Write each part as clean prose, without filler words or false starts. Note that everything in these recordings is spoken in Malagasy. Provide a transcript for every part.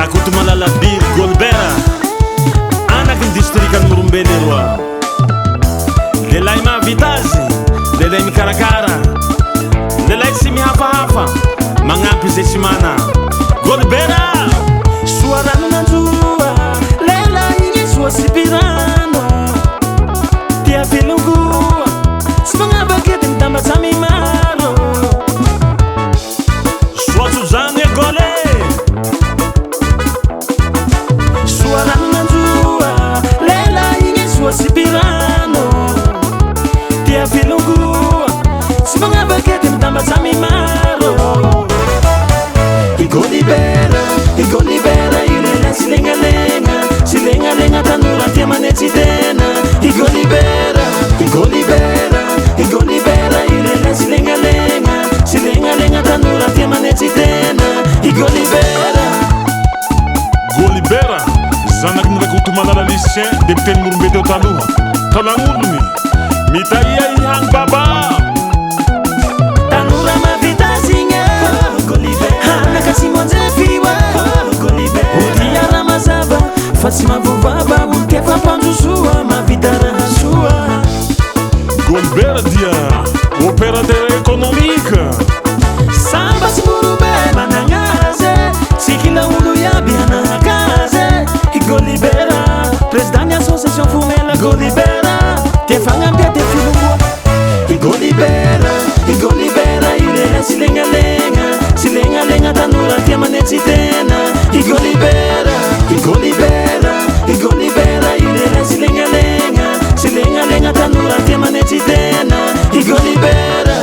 Rakoto Malalabiry Golbert, anaky ny district Morombeleroa. Lelahy mahavita azy, lelahy mikarakara, lelahy tsy mihafahafa, magnampy zay tsy mana. Golbert soa rano nanjoa, lelahy igny soa sipirano, tia filongoa, tsy magnabakety mitambatsa mimaro. Soa tsojany e gole, soa rano nanjoa, lelahy igny soa sipirano, tia filongoa, tsy magnabakety mitambatsa mimaro. Igolibera ilela silengalenga tanora tia manetsy tena. Igolibera ilela silengalenga tanora tia manetsy tena. Igolibera zanaky ny Rakoto Malalalicien député ny Morombe teo taloha taolagn'olony mitaia ihany baba tanora mavita signa. Hanaka tsy monjefiwa odiara mazava fa tsy mavovava olikefa mpandrosoa mavita raha soa. Golbert dia opérateur économique, Samba tsy morobe managnazy, tsy kila olo iaby hanakazy. Golibera président ny association Fomela Golibera tia fagnampia tia filongoa. Igolibera ilela silengalenga tanora tia manetsy tena. Igolibera ilela silengalenga tanora tia manetsy tena. Igolibera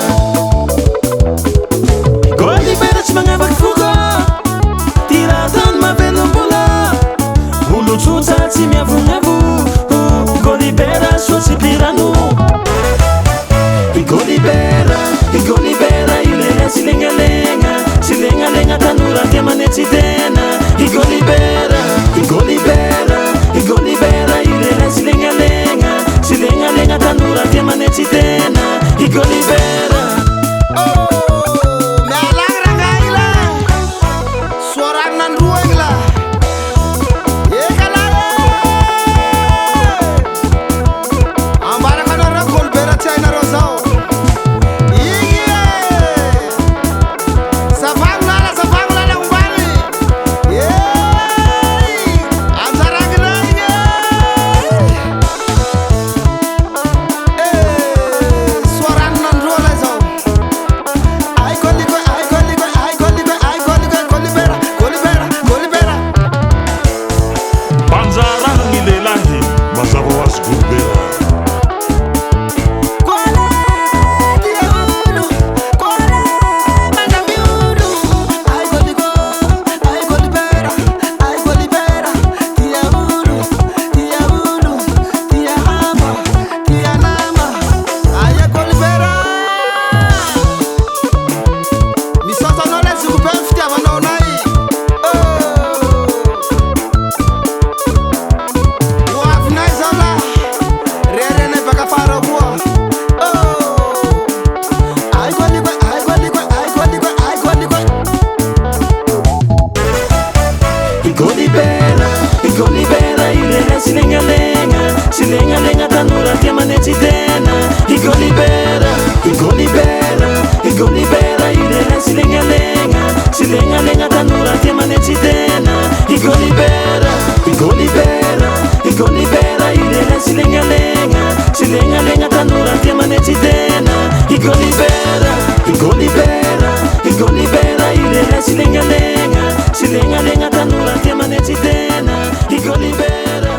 tsy magnabaky foko, tira tany mavelom-bola, olo tsotsa tsy miavonavo. Golibera soa tsy pirano. Igolibera ilela silengalenga tanora tia manetsy tena. Igolibera ilela silengalenga tanora tia manetsy tena. Igolibera silengalenga tanora tia manetsy tena. Igolibera ilela silengalenga tanora tia manetsy tena. Igolibera ilela silengalenga tanora tia manetsy tena. Igolibera ilela silengalenga tanora tia manetsy tena. Igolibera